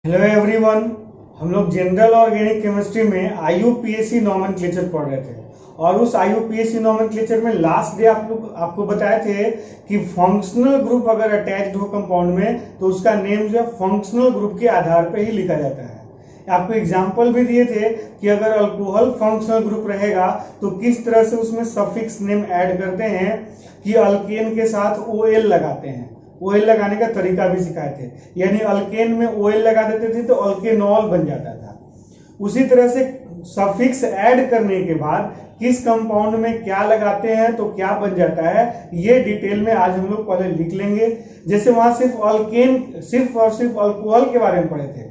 Hello everyone, हम लोग general organic chemistry में आईयूपीएसी नॉमेनक्लेचर पढ़ रहे थे और उस आईयूपीएसी नॉमेनक्लेचर में लास्ट डे आपको बताए थे कि फंक्शनल ग्रुप अगर अटैच्ड हो कंपाउंड में तो उसका नेम जो है फंक्शनल ग्रुप के आधार पर ही लिखा जाता है। आपको एग्जाम्पल भी दिए थे कि अगर अल्कोहल फंक्शनल ग्रुप रहेगा तो किस तरह से उसमें सफिक्स नेम ऐड करते हैं कि अल्केन के साथ ओएल लगाते हैं। ओएल लगाने का तरीका भी सिखाए थे, यानी अल्केन में ओएल लगा देते थे तो अल्केनॉल बन जाता था। उसी तरह से सफिक्स ऐड करने के बाद किस कंपाउंड में क्या लगाते हैं तो क्या बन जाता है, ये डिटेल में आज हम लोग पहले लिख लेंगे। जैसे वहां सिर्फ अल्केन सिर्फ और सिर्फ अल्कोहल के बारे में पढ़े थे,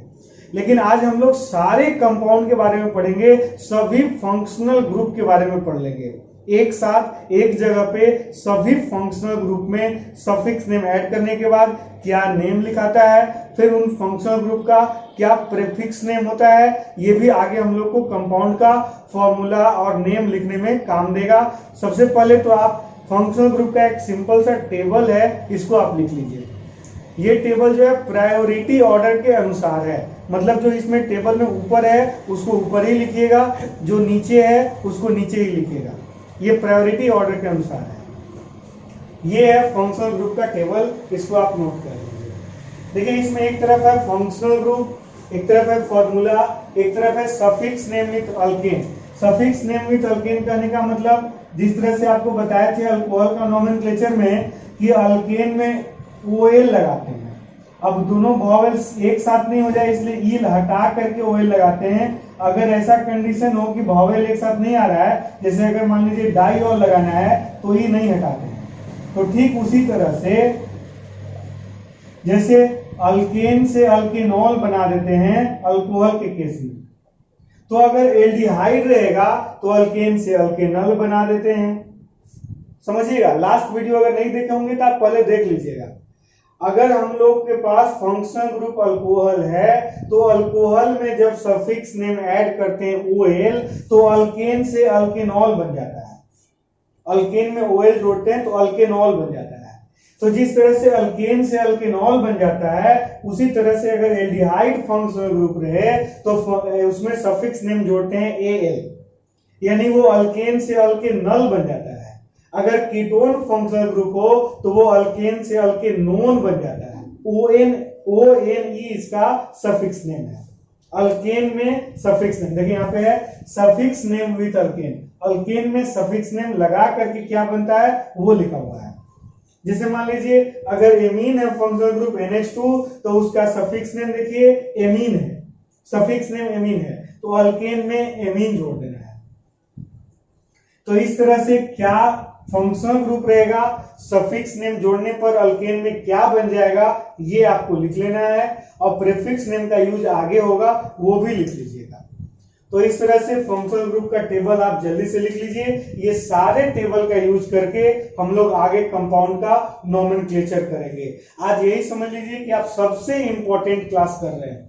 लेकिन आज हम लोग सारे कंपाउंड के बारे में पढ़ेंगे, सभी फंक्शनल ग्रुप के बारे में पढ़ लेंगे एक साथ एक जगह पे। सभी फंक्शनल ग्रुप में सफिक्स नेम ऐड करने के बाद क्या नेम लिखाता है, फिर उन फंक्शनल ग्रुप का क्या प्रीफिक्स नेम होता है, ये भी आगे हम लोग को कंपाउंड का फॉर्मूला और नेम लिखने में काम देगा। सबसे पहले तो आप फंक्शनल ग्रुप का एक सिंपल सा टेबल है, इसको आप लिख लीजिए। ये टेबल जो है प्रायोरिटी ऑर्डर के अनुसार है, मतलब जो इसमें टेबल में ऊपर है उसको ऊपर ही लिखिएगा, जो नीचे है उसको नीचे ही लिखिएगा। ये प्रायोरिटी ऑर्डर के अनुसार है। ये है फंक्शनल ग्रुप का टेबल, इसको आप नोट कर लीजिए। देखिए इसमें एक तरफ है फंक्शनल ग्रुप, एक तरफ है फॉर्मूला, एक तरफ है suffix name with alkane. Suffix name with alkane कहने का मतलब जिस तरह से आपको बताए थे अल्कोहल का नोमेनक्लेचर में कि अल्केन में ओएल लगाते हैं। अब दोनों वॉवेल्स एक साथ नहीं हो जाए इसलिए ईल हटा करके ओएल लगाते हैं। अगर ऐसा कंडीशन हो कि वॉवेल एक साथ नहीं आ रहा है, जैसे अगर मान लीजिए डाई और लगाना है तो ई नहीं हटाते हैं। तो ठीक उसी तरह से जैसे अल्केन से अल्केनॉल बना देते हैं अल्कोहल के केस में, तो अगर एल्डिहाइड रहेगा तो अल्केन से अल्केनॉल बना देते हैं। समझिएगा, लास्ट वीडियो अगर नहीं देखे होंगे तो आप पहले देख लीजिएगा। अगर हम लोग के पास फंक्शनल ग्रुप अल्कोहल है तो अल्कोहल में जब सफिक्स नेम ऐड करते हैं ओएल तो अल्केन से अल्केनॉल बन जाता है। अल्केन में ओएल जोड़ते हैं तो अल्केनॉल बन जाता है। तो जिस तरह से अल्केन से अल्केनॉल बन जाता है, उसी तरह से अगर एल्डिहाइड फंक्शनल ग्रुप रहे तो उसमें सफिक्स नेम जोड़ते हैं एएल, यानी वो अल्केन से अल्केनॉल बन जाता है। अगर कीटोन फंक्शनल ग्रुप हो तो वो अल्केन से अल्केनोन बन जाता है। ONE इसका सफिक्स नेम है। अल्केन में सफिक्स नेम देखिए यहाँ पे है suffix name with alkane. Alkane में सफिक्स नेम लगा करके क्या बनता है वो लिखा हुआ है। जैसे मान लीजिए अगर एमीन है फंक्शनल ग्रुप NH2 तो उसका सफिक्स नेम देखिए एमीन है, सफिक्स नेम एमीन है, तो अल्केन में एमीन जोड़ देना है। तो इस तरह से क्या फंक्शनल ग्रुप रहेगा, सफिक्स नेम जोड़ने पर अल्केन में क्या बन जाएगा ये आपको लिख लेना है, और प्रीफिक्स नेम का यूज आगे होगा वो भी लिख लीजिएगा। तो इस तरह से फंक्शनल ग्रुप का टेबल आप जल्दी से लिख लीजिए। ये सारे टेबल का यूज करके हम लोग आगे कंपाउंड का नोमेनक्लेचर करेंगे। आज यही समझ लीजिए कि आप सबसे इंपॉर्टेंट क्लास कर रहे हैं।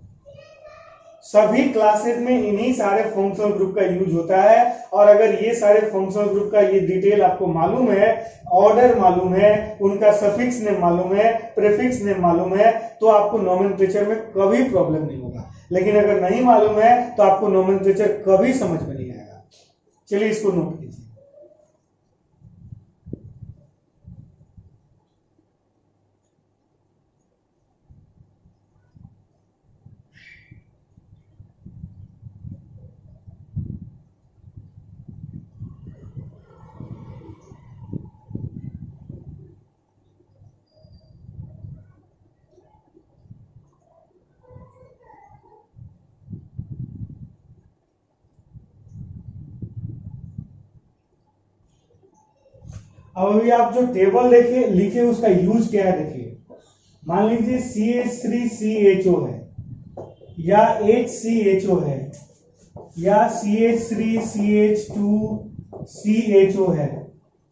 सभी क्लासेस में इन्हीं सारे फंक्शनल ग्रुप का यूज होता है, और अगर ये सारे फंक्शनल ग्रुप का ये डिटेल आपको मालूम है, ऑर्डर मालूम है, उनका सफिक्स नेम मालूम है, प्रीफिक्स नेम मालूम है, तो आपको नोमेनक्लेचर में कभी प्रॉब्लम नहीं होगा। लेकिन अगर नहीं मालूम है तो आपको नोमेनक्लेचर कभी समझ में नहीं आएगा। चलिए इसको नोट कीजिए। अब अभी आप जो टेबल देखिए लिखे उसका यूज क्या है देखिए। मान लीजिए CH3CHO है या HCHO है या CH3CH2CHO है,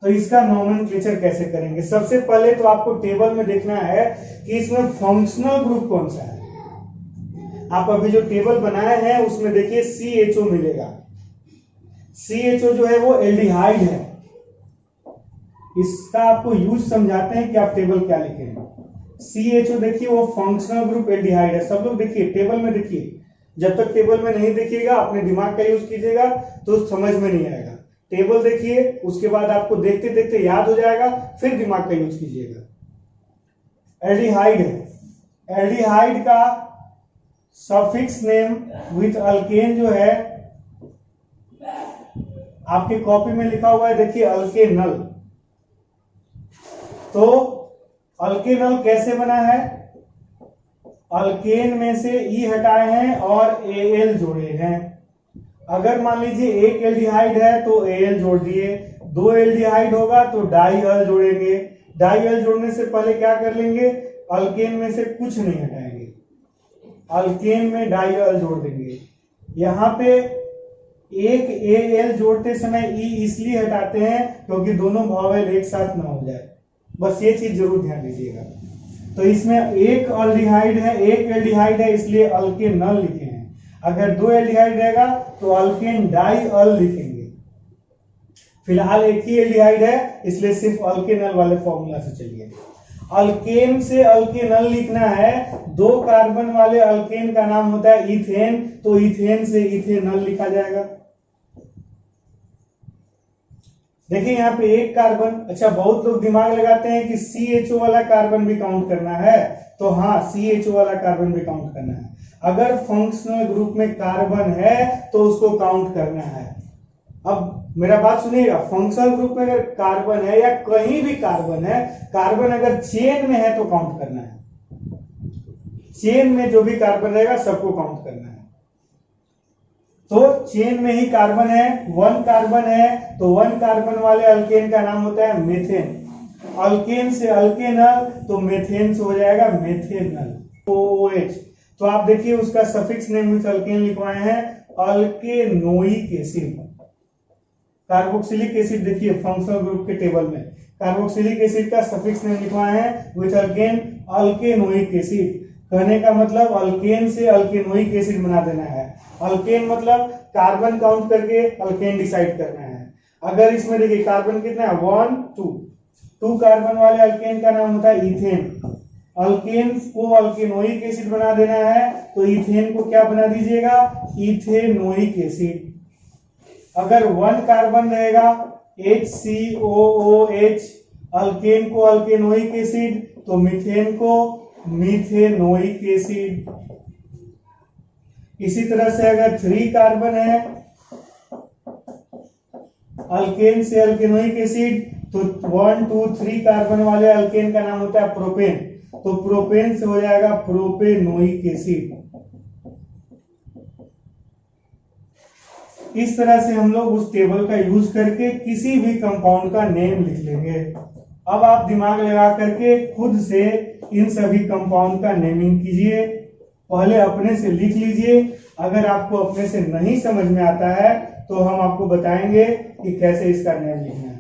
तो इसका नोमेनक्लेचर कैसे करेंगे। सबसे पहले तो आपको टेबल में देखना है कि इसमें फंक्शनल ग्रुप कौन सा है। आप अभी जो टेबल बनाए हैं उसमें देखिए CHO मिलेगा। CHO जो है वो एल्डिहाइड है। इसका आपको यूज समझाते हैं कि आप टेबल क्या लिखेंगे। CHO देखिए वो फंक्शनल ग्रुप एल्डिहाइड है। सब लोग देखिए टेबल में देखिए, जब तक टेबल में नहीं देखिएगा अपने दिमाग का यूज कीजिएगा तो समझ में नहीं आएगा। टेबल देखिए, उसके बाद आपको देखते देखते याद हो जाएगा, फिर दिमाग का यूज कीजिएगा। एल्डिहाइड है, एल्डिहाइड का सफिक्स नेम विथ अल्केन जो है आपकी कॉपी में लिखा हुआ है, देखिए अल्केनल। तो अल्केनल कैसे बना है? अल्केन में से ई हटाए हैं और एल जोड़े हैं। अगर मान लीजिए एक एल्डिहाइड है तो एल जोड़ दिए, दो एल्डिहाइड होगा तो डाई अल जोड़ेंगे। डाई अल जोड़ने से पहले क्या कर लेंगे? अल्केन में से कुछ नहीं हटाएंगे, अल्केन में डाई अल जोड़ देंगे। यहां पे एक एल जोड़ते समय ई इसलिए हटाते हैं क्योंकि दोनों वॉवेल एक साथ ना हो जाए, बस ये चीज जरूर ध्यान दीजिएगा। तो इसमें एक अल्डिहाइड है, एक एल्डिहाइड है, इसलिए अल्केनल लिखे हैं। अगर दो एल्डिहाइड रहेगा तो अल्केन डाई अल लिखेंगे। फिलहाल एक ही एल्डिहाइड है इसलिए सिर्फ अल्केनल वाले फॉर्मूला से चलिए। अल्केन से अल्केनल लिखना है, दो कार्बन वाले अल्केन का नाम होता है इथेन, तो इथेन से इथेनल लिखा जाएगा। देखिए यहाँ पे एक कार्बन, अच्छा बहुत लोग दिमाग लगाते हैं कि CHO वाला कार्बन भी काउंट करना है, तो हाँ CHO वाला कार्बन भी काउंट करना है। अगर फंक्शनल ग्रुप में कार्बन है तो उसको काउंट करना है। अब मेरा बात सुनिएगा, फंक्शनल ग्रुप में अगर कार्बन है या कहीं भी कार्बन है, कार्बन अगर चेन में है तो काउंट करना है। चेन में जो भी कार्बन रहेगा सबको काउंट करना है। तो चेन में ही कार्बन है, वन कार्बन है, तो वन कार्बन वाले अल्केन का नाम होता है मेथेन। अल्केन से अल्केनल तो मेथेन से हो जाएगा मेथेनल, OH। तो आप देखिए उसका सफिक्स नेम विथ अल्केन लिखवाए हैं अल्केनोइक एसिड। कार्बोक्सिलिक एसिड देखिए फंक्शनल ग्रुप के टेबल में कार्बोक्सिलिक एसिड का सफिक्स नेम लिखवाए हैं विथ अल्केन अल्केनोइक एसिड। कहने का मतलब अल्केन से अल्केनोइक एसिड बना देना है। अल्केन मतलब कार्बन काउंट करके अल्केन डिसाइड करना है। अगर इसमें देखिए कार्बन कितना है, 1 2, 2 कार्बन वाले अल्केन का नाम होता है इथेन। अल्केन को अल्केनोइक एसिड बना देना है तो इथेन को क्या बना दीजिएगा, इथेनोइक एसिड। अगर 1 कार्बन रहेगा HCOOH, अल्केन को अल्केनोइक एसिड तो मीथेन को मीथेनोइक एसिड। इसी तरह से अगर 3 कार्बन है अल्केन से अल्केनोइक एसिड तो 1 2 3 कार्बन वाले अल्केन का नाम होता है प्रोपेन, तो प्रोपेन से हो जाएगा प्रोपेनोइक एसिड। इस तरह से हम लोग उस टेबल का यूज करके किसी भी कंपाउंड का नेम लिख लेंगे। अब आप दिमाग लगा करके खुद से इन सभी कंपाउंड का नेमिंग कीजिए, पहले अपने से लिख लीजिए। अगर आपको अपने से नहीं समझ में आता है तो हम आपको बताएंगे कि कैसे इसका नेम लिखना है।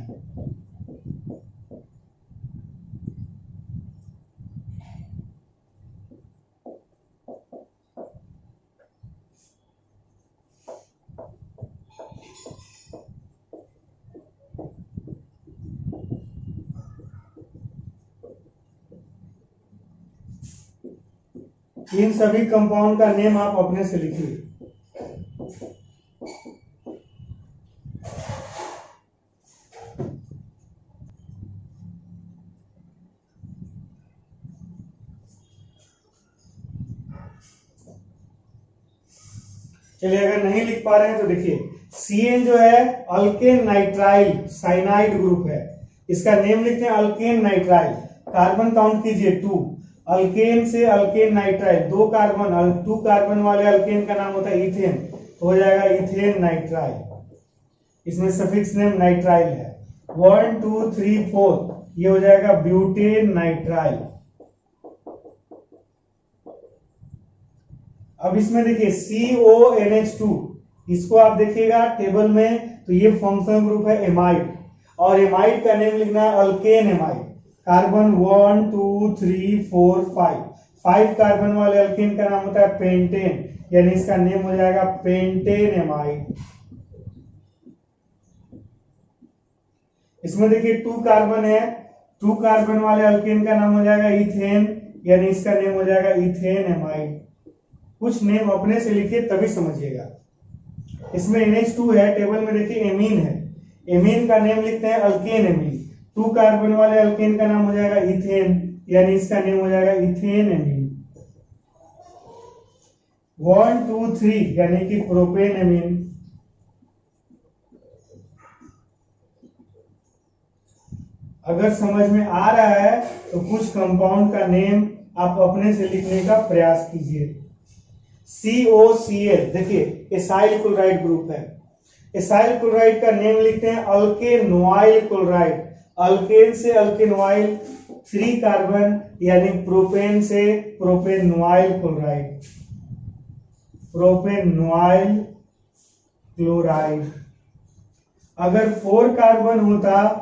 इन सभी कंपाउंड का नेम आप अपने से लिखिए। चलिए अगर नहीं लिख पा रहे हैं तो देखिए CN जो है अल्केन नाइट्राइल साइनाइड ग्रुप है, इसका नेम लिखते हैं अल्केन नाइट्राइल। कार्बन काउंट कीजिए 2, अल्केन से अल्केन नाइट्राइल 2 कार्बन, 2 कार्बन वाले अल्केन का नाम होता है इथेन, तो हो जाएगा इथेन नाइट्राइल। इसमें सफिक्स नेम नाइट्राइल है। 1 2 3 4 ये हो जाएगा ब्यूटेन नाइट्राइल। अब इसमें देखिए CONH2, इसको आप देखिएगा टेबल में तो ये फंक्शनल ग्रुप है एमाइड, और एमाइड का नेम लिखना है अल्केन एमाइड। कार्बन 1 2 3 4 5, 5 कार्बन वाले अल्केन का नाम होता है पेंटेन, यानी इसका नेम हो जाएगा पेंटेन एमाइड। इसमें देखिए 2 कार्बन है, 2 कार्बन वाले अल्केन का नाम हो जाएगा इथेन, यानी इसका नेम हो जाएगा इथेन एमाइड। कुछ नेम अपने से लिखिए तभी समझिएगा। इसमें NH2 है, टेबल में देखिए एमीन है, एमीन का नेम लिखते हैं अल्केन एमीन। 2 कार्बन वाले अल्केन का नाम हो जाएगा इथेन, यानी इसका नेम हो जाएगा इथेन एमीन। 1 2 3 यानी कि प्रोपेन एमीन। अगर समझ में आ रहा है तो कुछ कंपाउंड का नेम आप अपने से लिखने का प्रयास कीजिए। COCl देखिए एसाइल क्लोराइड ग्रुप है, एसाइल क्लोराइड का नेम लिखते हैं अल्केनोइल क्लोराइड। अल्केन से अल्केनोइल, 3 कार्बन यानी प्रोपेन से प्रोपेनोइल क्लोराइड, प्रोपेनोइल क्लोराइड। अगर 4 कार्बन होता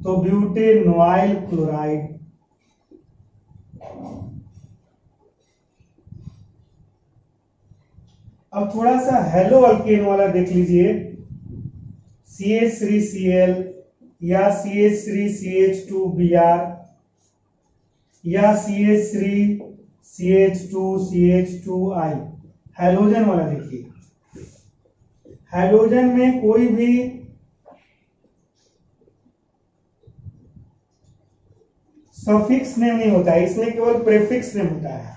तो ब्यूटेनोइल क्लोराइड। अब थोड़ा सा हेलो अल्केन वाला देख लीजिए, CH3Cl या CH3CH2Br या CH3CH2CH2I। हैलोजन वाला देखिए, हैलोजन में कोई भी सफिक्स नेम नहीं होता है, इसमें केवल प्रेफिक्स नेम होता है।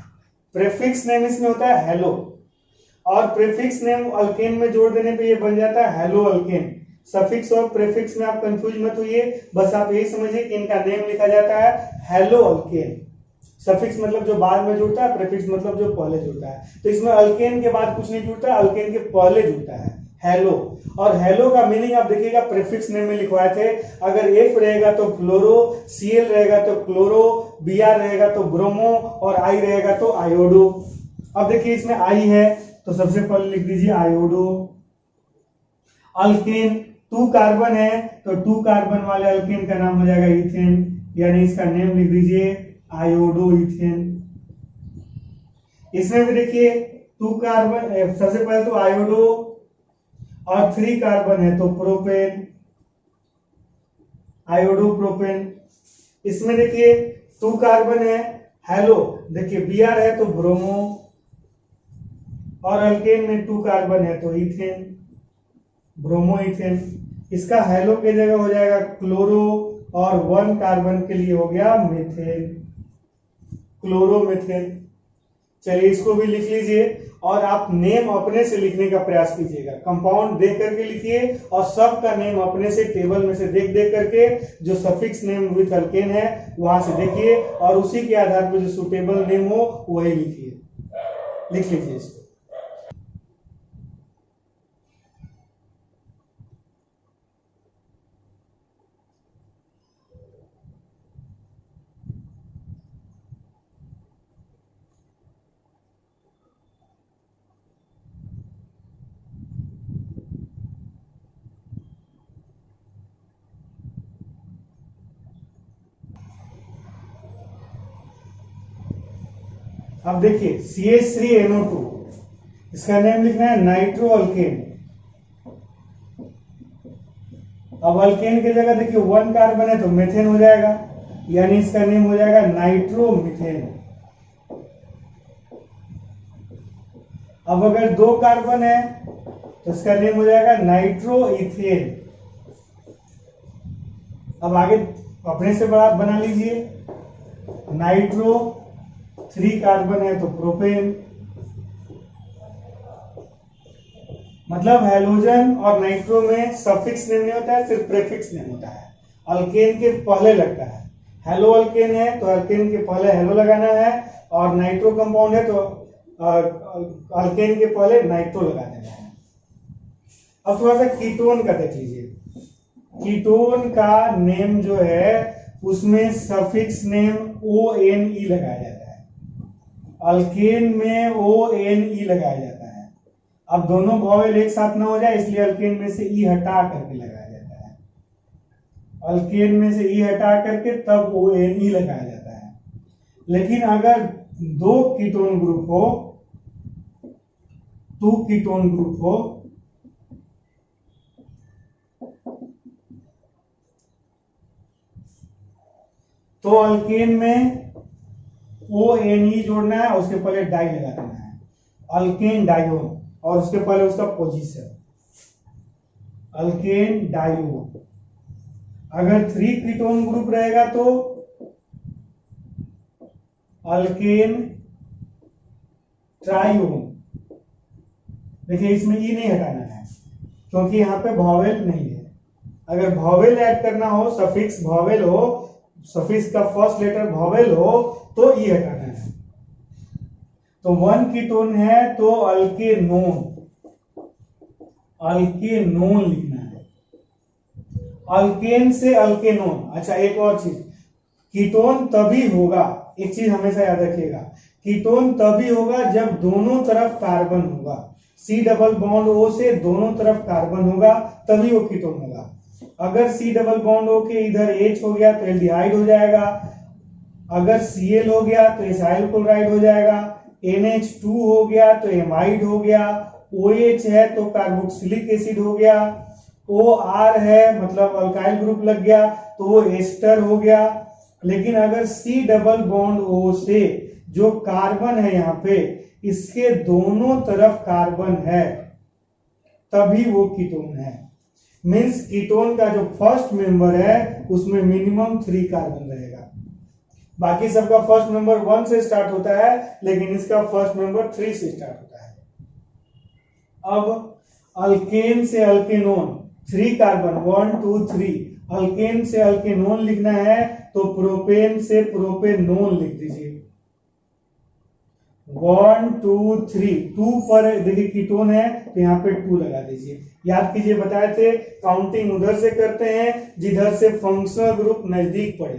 प्रेफिक्स नेम इसमें होता है हेलो, और प्रेफिक्स नेम अल्केन में जोड़ देने पे ये बन जाता है हेलो अल्केन। सफिक्स और प्रेफिक्स में आप कंफ्यूज मत होइए, बस आप यही समझिए कि इनका नेम लिखा जाता है हेलो अल्केन। सफिक्स मतलब जो बाद में जुड़ता है, प्रेफिक्स मतलब जो पहले जुड़ता है। तो इसमें अल्केन के बाद कुछ नहीं जुड़ता, अल्केन के पहले जुड़ता है हेलो। और हेलो का मीनिंग आप देखिएगा प्रेफिक्स नेम में लिखवाए थे, अगर F रहेगा तो फ्लोरो, Cl रहेगा तो क्लोरो, Br रहेगा तो ब्रोमो, और I रहेगा तो आयोडो। अब देखिए इसमें I है तो सबसे पहले लिख दीजिए आयोडो। अल्केन 2 कार्बन है तो 2 कार्बन वाले अल्केन का नाम हो जाएगा इथेन, यानी इसका नेम लिख दीजिए आयोडो इथेन। इसमें भी देखिए 2 कार्बन, सबसे पहले तो आयोडो, और 3 कार्बन है तो प्रोपेन, आयोडो प्रोपेन। इसमें देखिए 2 कार्बन है, हेलो देखिए Br है तो ब्रोमो, और अल्केन में 2 कार्बन है तो इथेन, ब्रोमो इथेन। इसका हेलो के जगह हो जाएगा क्लोरो, और 1 कार्बन के लिए हो गया मेथेन, क्लोरोमेथेन। चलिए इसको भी लिख लीजिए, और आप नेम अपने से लिखने का प्रयास कीजिएगा। कंपाउंड देख करके लिखिए, और सबका नेम अपने से टेबल में से देख देख करके जो सफिक्स नेम विद अल्केन है वहां से देखिए, और उसी के आधार पर जो सुटेबल नेम हो वही लिखिए। लिख लीजिए इसको। अब देखिए CH3NO2, इसका नेम लिखना है नाइट्रो अल्केन। अब अल्केन की जगह देखिए 1 कार्बन है तो मेथेन हो जाएगा, यानी इसका नेम हो जाएगा नाइट्रोमीथेन। अब अगर 2 कार्बन है तो इसका नेम हो जाएगा नाइट्रो इथेन। अब आगे अपने से बड़ा बना लीजिए, नाइट्रो, 3 कार्बन है तो प्रोपेन। मतलब हैलोजन और नाइट्रो में सफिक्स नेम नहीं होता है, सिर्फ प्रेफिक्स नेम होता है। अल्केन के पहले लगता है, हेलो अल्केन है तो अल्केन के पहले हेलो लगाना है, और नाइट्रो कंपाउंड है तो अल्केन के पहले नाइट्रो लगा देना है। अब थोड़ा सा कीटोन का देख लीजिए। कीटोन का नेम जो है उसमें सफिक्स नेम ONE लगाया जाता है, अल्केन में ONE लगाया जाता है। अब दोनों वॉवेल एक साथ ना हो जाए इसलिए अल्केन में से ई हटा करके लगाया जाता है, अल्केन में से ई हटा करके तब ONE लगाया जाता है। लेकिन अगर 2 कीटोन ग्रुप हो, 2 कीटोन ग्रुप हो, तो अल्केन में ONE जोड़ना है, उसके पहले डाई लगा देना है, अल्केन डाइओन, और उसके पहले उसका पोजीशन अल्केन डाइओन। अगर 3 कीटोन ग्रुप रहेगा तो अल्केन ट्राइओन। देखिए इसमें ई नहीं हटाना है क्योंकि यहाँ पे वॉवेल नहीं है। अगर वॉवेल ऐड करना हो, सफिक्स वॉवेल हो, सफिक्स का फर्स्ट लेटर वॉवेल हो तो ई हटाना है। तो 1 कीटोन है तो अल्केनोन, अल्केनोन लिखना है। अल्केन से अल्केनोन। अच्छा एक और चीज, कीटोन तभी होगा, एक चीज हमेशा याद रखिएगा, कीटोन तभी होगा जब दोनों तरफ कार्बन होगा, C डबल बॉन्ड O से दोनों तरफ कार्बन होगा तभी वो कीटोन होगा। अगर C डबल बॉन्ड O के इधर H हो गया तो एल्डिहाइड हो जाएगा, अगर Cl हो गया तो एसाइल क्लोराइड हो जाएगा, NH2 हो गया तो एमाइड हो गया, OH है तो कार्बोक्सिलिक एसिड हो गया, OR है मतलब अल्काइल ग्रुप लग गया तो वो एस्टर हो गया। लेकिन अगर C डबल बॉन्ड O से जो कार्बन है यहाँ पे, इसके दोनों तरफ कार्बन है तभी वो कीटोन है। मींस कीटोन का जो फर्स्ट मेंबर है उसमें मिनिमम 3 कार्बन रहेगा। बाकी सबका फर्स्ट मेंबर 1 से स्टार्ट होता है लेकिन इसका फर्स्ट मेंबर 3 से स्टार्ट होता है। अब अल्केन से अल्केनोन 3 कार्बन 1 2 3, अल्केन से अल्केनोन लिखना है तो प्रोपेन से प्रोपेनोन लिख दीजिए। 1 2 3, 2 पर देखिए कीटोन है तो यहाँ पे 2 लगा दीजिए। याद कीजिए बताए थे काउंटिंग उधर से करते हैं जिधर से फंक्शनल ग्रुप नजदीक पड़े।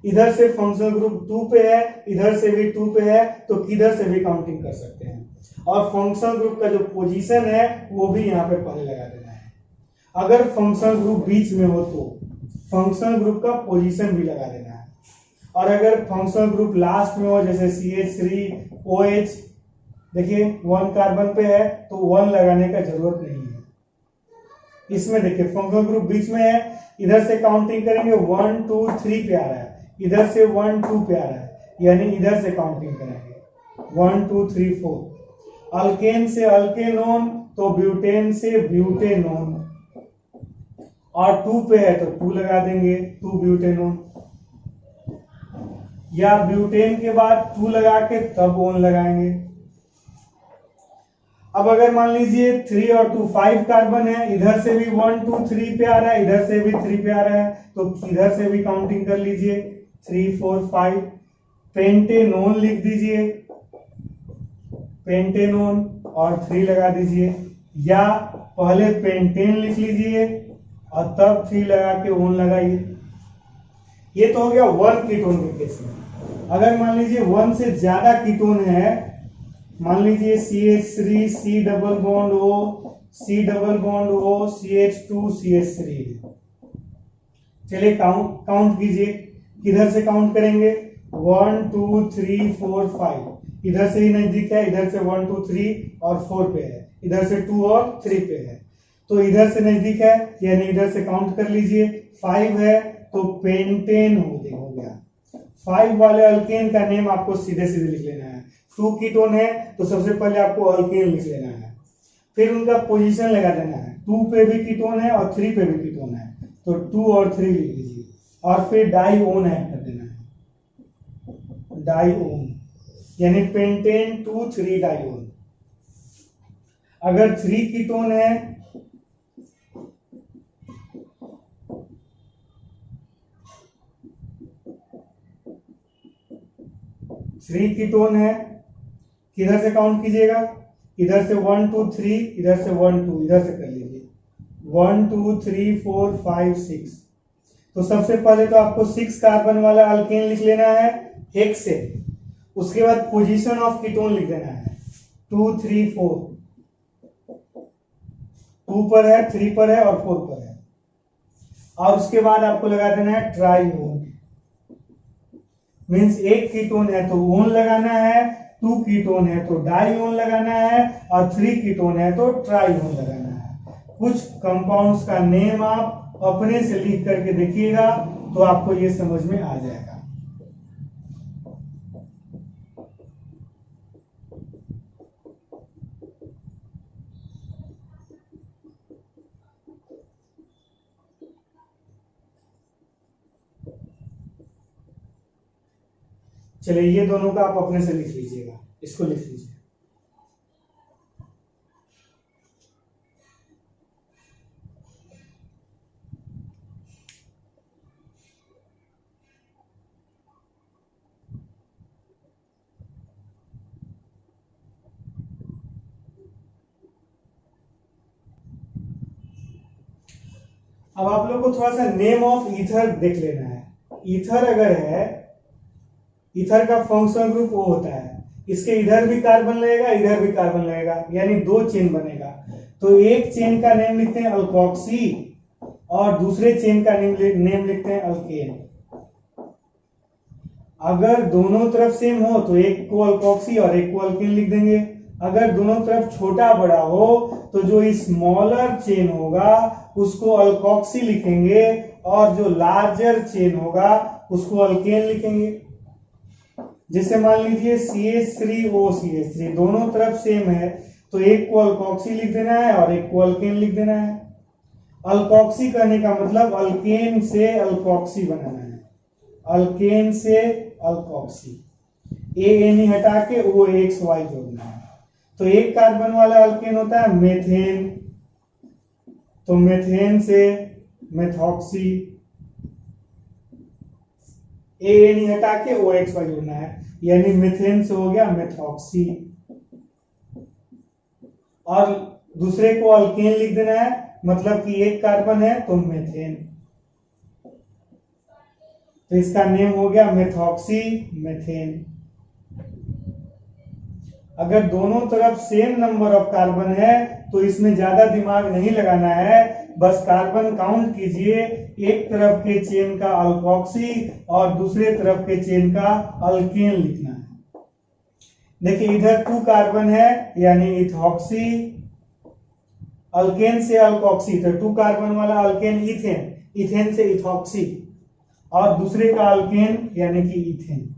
इधर से फंक्शनल ग्रुप 2 पे है, इधर से भी 2 पे है तो किधर से भी काउंटिंग कर सकते हैं। और फंक्शनल ग्रुप का जो पोजीशन है वो भी यहाँ पे पहले लगा देना है। अगर फंक्शनल ग्रुप बीच में हो तो फंक्शनल ग्रुप का पोजीशन भी लगा देना है। और अगर फंक्शनल ग्रुप लास्ट में हो जैसे CH3OH, देखिए 1 कार्बन पे है तो 1 लगाने का जरूरत नहीं है। इसमें देखिए फंक्शनल ग्रुप बीच में है, इधर से काउंटिंग करेंगे 1 2 3 पे आ रहा है, इधर से 1 2 पे आ रहा है, यानी इधर से काउंटिंग करेंगे 1 2 3 4। अल्केन से अल्केनोन तो ब्यूटेन से ब्यूटेनोन, और 2 पे है तो 2 लगा देंगे 2 ब्यूटेनोन, या ब्यूटेन के बाद 2 लगा के तब ओन लगाएंगे। अब अगर मान लीजिए 3 और 2 5 कार्बन है, इधर से भी 1 2 3 पे आ रहा है, इधर से भी 3 पे आ रहा है तो इधर से भी काउंटिंग कर लीजिए 3 4 5। पेंटेनोन लिख दीजिए, पेंटेनोन और 3 लगा दीजिए, या पहले पेंटेन लिख लीजिए और तब 3 लगा के ओन लगाइए। ये तो हो गया 1 कीटोन के केस में। अगर मान लीजिए 1 से ज्यादा कीटोन है, मान लीजिए CH3 C double bond O C double bond O CH2 CH3 है। चलिए काउंट कीजिए, किधर से काउंट करेंगे 1 2 3 4 5, इधर से ही नजदीक है, इधर से 1 2 3 और 4 पे है, इधर से 2 और 3 पे है तो इधर से नजदीक है यानी इधर से काउंट कर लीजिए। 5 है तो पेंटेन हो गया। 5 वाले अल्केन का नेम आपको सीधे सीधे लिख लेना है। 2 कीटोन है तो सबसे पहले आपको अल्केन लिख लेना है, फिर उनका पोजीशन लगा देना है। 2 पे भी कीटोन है और 3 पे भी कीटोन है तो 2 और 3 लिख लीजिए, और फिर डाइओन ऐड कर देना है, डाइओन यानी पेंटेन 2 3 डाइओन। अगर 3 कीटोन है कीटोन है, किधर से काउंट कीजिएगा, इधर से 1 2 3, इधर से 1 2, इधर से कर लीजिए 1 2 3 4 5 6। तो सबसे पहले तो आपको 6 कार्बन वाला अल्केन लिख लेना है एक से, उसके बाद पोजीशन ऑफ कीटोन लिख देना है 2 3 4, 2 पर है 3 पर है और 4 पर है, और उसके बाद आपको लगा देना है ट्राइओन। मींस एक कीटोन है तो ओन लगाना है, 2 कीटोन है तो डाइओन लगाना है, और 3 कीटोन है तो ट्राइओन लगाना है। कुछ कंपाउंड्स का नेम आप अपने से लिख करके देखिएगा तो आपको ये समझ में आ जाएगा। चलिए ये दोनों का आप अपने से लिख लीजिएगा, इसको लिख लीजिए। अब आप लोग को थोड़ा सा नेम ऑफ ईथर देख लेना है। ईथर अगर है, ईथर का फंक्शनल ग्रुप वो होता है, इसके इधर भी कार्बन लगेगा, इधर भी कार्बन लगेगा, यानी दो चेन बनेगा। तो एक चेन का नेम लिखते हैं अल्कोक्सी और दूसरे चेन का नेम लिखते हैं अल्केन। अगर दोनों तरफ सेम हो तो एक को अल्कोक्सी और एक को अल्केन लिख देंगे। अगर दोनों तरफ छोटा बड़ा हो तो जो स्मॉलर चेन होगा उसको अल्कोक्सी लिखेंगे और जो लार्जर चेन होगा उसको अल्केन लिखेंगे। जैसे मान लीजिए CH3OCH3 दोनों तरफ सेम है तो एक को अल्कोक्सी लिख देना है और एक को अल्केन लिख देना है। अल्कोक्सी करने का मतलब अल्केन से अल्कोक्सी बनाना है, अल्केन से अल्कोक्सी, ANE हटा के OXY जोड़ना है। तो एक कार्बन वाला अल्केन होता है मेथेन, तो मेथेन से मेथॉक्सी, ANE हटा के OXY जोड़ना है, यानी मेथेन से हो गया मेथॉक्सी। और दूसरे को अल्केन लिख देना है, मतलब कि एक कार्बन है तो मेथेन, तो इसका नेम हो गया मेथॉक्सी मेथेन। अगर दोनों तरफ सेम नंबर ऑफ कार्बन है तो इसमें ज्यादा दिमाग नहीं लगाना है, बस कार्बन काउंट कीजिए, एक तरफ के चेन का अल्कोक्सी और दूसरे तरफ के चेन का अल्केन लिखना है। देखिए इधर 2 कार्बन है यानी इथॉक्सी, अल्केन से अल्कोक्सी तो 2 कार्बन वाला अल्केन इथेन, इथेन से इथॉक्सी और दूसरे का अल्केन यानी कि इथेन।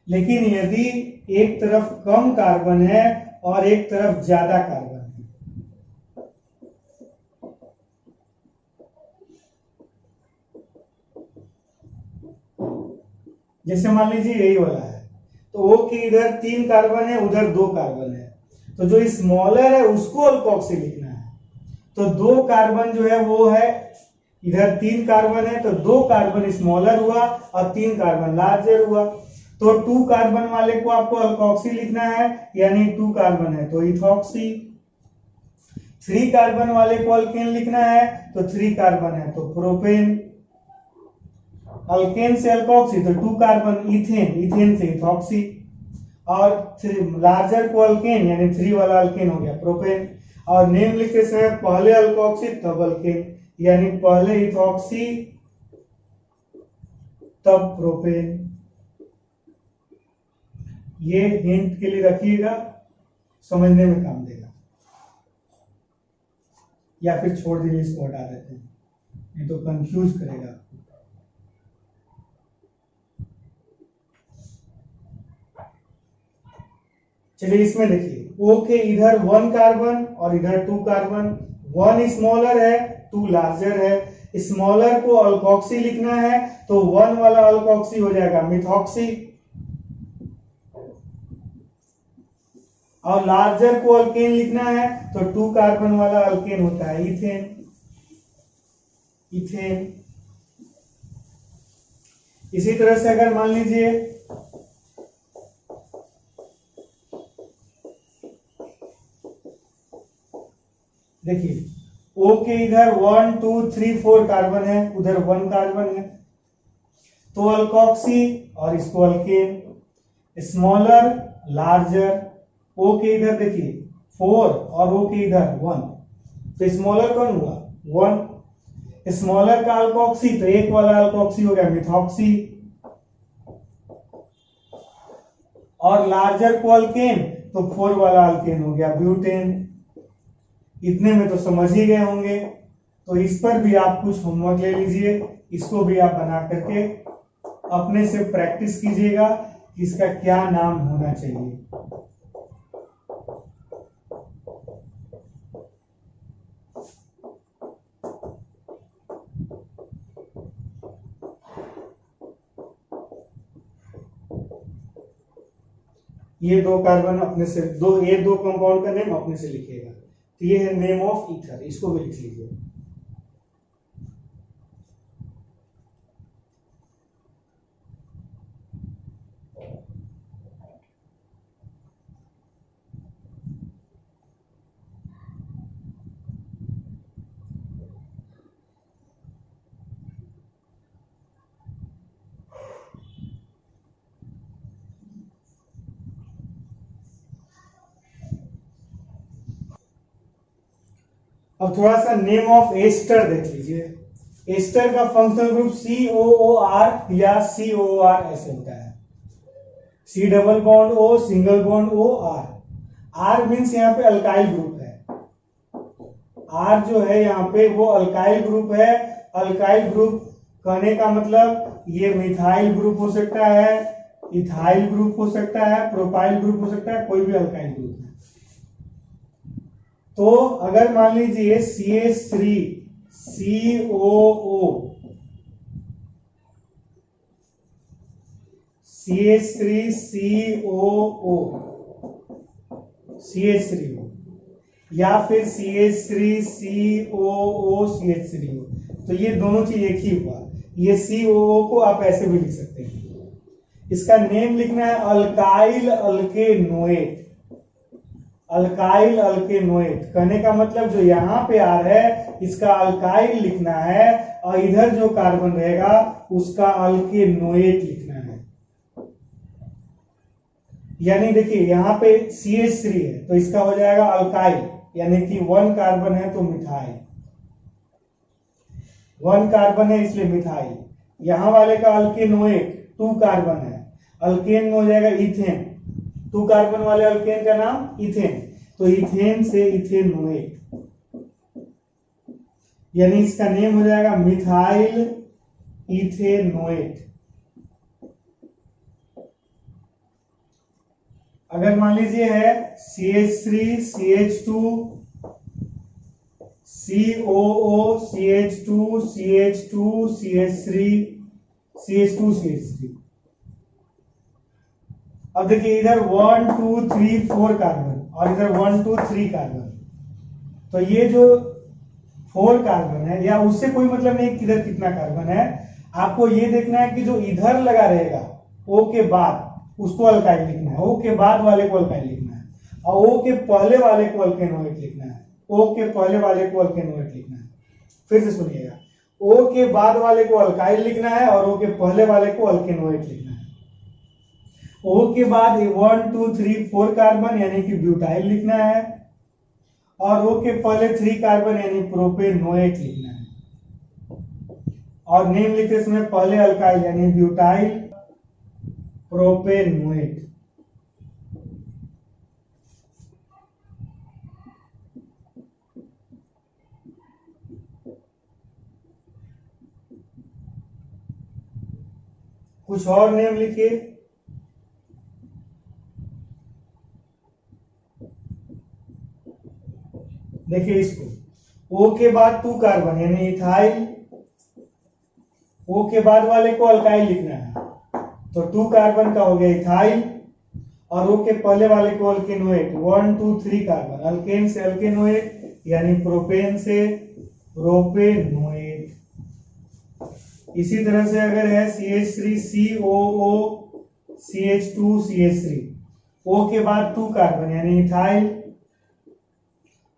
लेकिन यदि एक तरफ कम कार्बन है और एक तरफ ज्यादा कार्बन है, जैसे मान लीजिए यही वाला है तो O के इधर 3 कार्बन है उधर 2 कार्बन है, तो जो स्मॉलर है उसको अल्कोक्सी लिखना है। तो 2 कार्बन जो है वो है, इधर 3 कार्बन है तो 2 कार्बन स्मॉलर हुआ और 3 कार्बन लार्जर हुआ। तो 2 कार्बन वाले को आपको अल्कोक्सी लिखना है, यानी 2 कार्बन है तो इथॉक्सी। 3 कार्बन वाले को अल्केन लिखना है तो 3 कार्बन है तो प्रोपेन। अल्केन से अल्कोक्सी तो 2 कार्बन इथेन, इथेन से इथॉक्सी और लार्जर को अल्केन यानी 3 वाला अल्केन हो गया प्रोपेन। और नेम लिखते समय पहले अल्कोक्सी तब अल्केन, यानी पहले इथॉक्सी तब प्रोपेन। ये हिंट के लिए रखिएगा, समझने में काम देगा, या फिर छोड़ दीजिए, इसको हटा देते हैं, नहीं तो कंफ्यूज करेगा। चलिए इसमें देखिए O के इधर 1 कार्बन और इधर 2 कार्बन, 1 स्मॉलर है 2 लार्जर है। स्मॉलर को अल्कोक्सी लिखना है तो 1 वाला अल्कोक्सी हो जाएगा मिथॉक्सी और लार्जर को अल्केन लिखना है तो 2 कार्बन वाला अल्केन होता है इथेन, इथेन। इसी तरह से अगर मान लीजिए देखिए O के इधर 1 2 3 4 कार्बन है उधर 1 कार्बन है तो अल्कोक्सी और इसको अल्केन, स्मॉलर लार्जर। O के इधर देखिए 4 और O के इधर 1 तो स्मॉलर कौन हुआ 1, स्मॉलर का अल्कोक्सी तो एक वाला अल्कोक्सी हो गया मिथॉक्सी और लार्जर को अल्केन तो 4 वाला अल्केन हो गया ब्यूटेन। इतने में तो समझ ही गए होंगे, तो इस पर भी आप कुछ होमवर्क ले लीजिए, इसको भी आप बना करके अपने से प्रैक्टिस कीजिएगा कि इसका क्या नाम होना चाहिए। ये दो कार्बन अपने से ये दो कंपाउंड का नेम अपने से लिखिएगा। तो ये है नेम ऑफ ईथर, इसको भी लिख लीजिए। अब थोड़ा सा नेम ऑफ एस्टर देख लीजिए। एस्टर का फंक्शनल ग्रुप COOR या COOR ऐसे होता है। C double bond O single bond O R। R means यहाँ पे अल्काइल ग्रुप है। R जो है यहाँ पे वो अल्काइल ग्रुप है। अल्काइल ग्रुप कहने का मतलब ये मिथाइल ग्रुप हो सकता है, इथाइल ग्रुप हो सकता है, प्रोपाइल ग्रुप हो सकता है, कोई भी अल्काइल ग्रुप है। तो अगर मान लीजिए CH3 COO CH3 COO CH3 हो या फिर CH3 COO CH3 हो, तो ये दोनों चीज एक ही हुआ। ये COO को आप ऐसे भी लिख सकते हैं। इसका नेम लिखना है अल्काइल अल्केनोएट। अल्काइल अल्केनोएट कहने का मतलब जो यहाँ पे आ रहा है इसका अल्काइल लिखना है और इधर जो कार्बन रहेगा उसका अल्केनोएट लिखना है। यानी देखिए यहाँ पे CH3 है तो इसका हो जाएगा अल्काइल, यानी कि 1 कार्बन है तो मिथाइल। 1 कार्बन है इसलिए मिथाइल। यहाँ वाले का अल्केनोएट 2 कार्बन है, अल्केन हो जाएगा इथेन। 2 कार्बन वाले अल्केन का नाम इथेन, तो इथेन से इथेनोएट, यानी इसका नेम हो जाएगा मिथाइल इथेनोएट। अगर मान लीजिए है CH3 CH2 COO CH2 CH2 CH3 CH2 CH3। अब देखिए इधर 1 2 3 4 कार्बन और इधर 1 2 3 कार्बन, तो ये जो 4 कार्बन है या उससे कोई मतलब नहीं किधर कितना कार्बन है। आपको ये देखना है कि जो इधर लगा रहेगा O के बाद उसको अल्काइल लिखना है, O के बाद वाले को अल्काइल लिखना है, और O के पहले वाले को अल्केनोएट लिखना है। O के पहले वाले को अल्केनोएट लिखना है। फिर से सुनिएगा, O के बाद वाले को अल्काइल लिखना है और O के पहले वाले को अल्केनोएट लिखना है। O के बाद 1 2 3 4 कार्बन यानी कि ब्यूटाइल लिखना है और O के पहले 3 कार्बन यानी प्रोपेनोएट लिखना है। और नेम लिखते समय पहले अल्काइल यानी ब्यूटाइल प्रोपेनोएट। कुछ और नेम लिखिए। देखिए इसको O के बाद 2 कार्बन यानी इथाइल, O के बाद वाले को अल्काइल लिखना है तो 2 कार्बन का हो गया इथाइल और O के पहले वाले को अल्केनोएट 1 2 3 कार्बन, अल्केन से अल्केनोएट यानी प्रोपेन से प्रोपेनोएट। इसी तरह से अगर है CH3 COO CH2 CH3, O के बाद 2 कार्बन यानी इथाइल,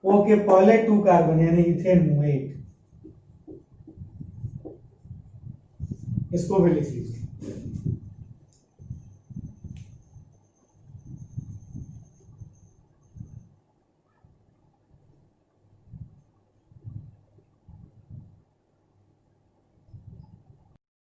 O के पहले 2 कार्बन यानी इथेनोएट। इसको भी लिख लीजिए।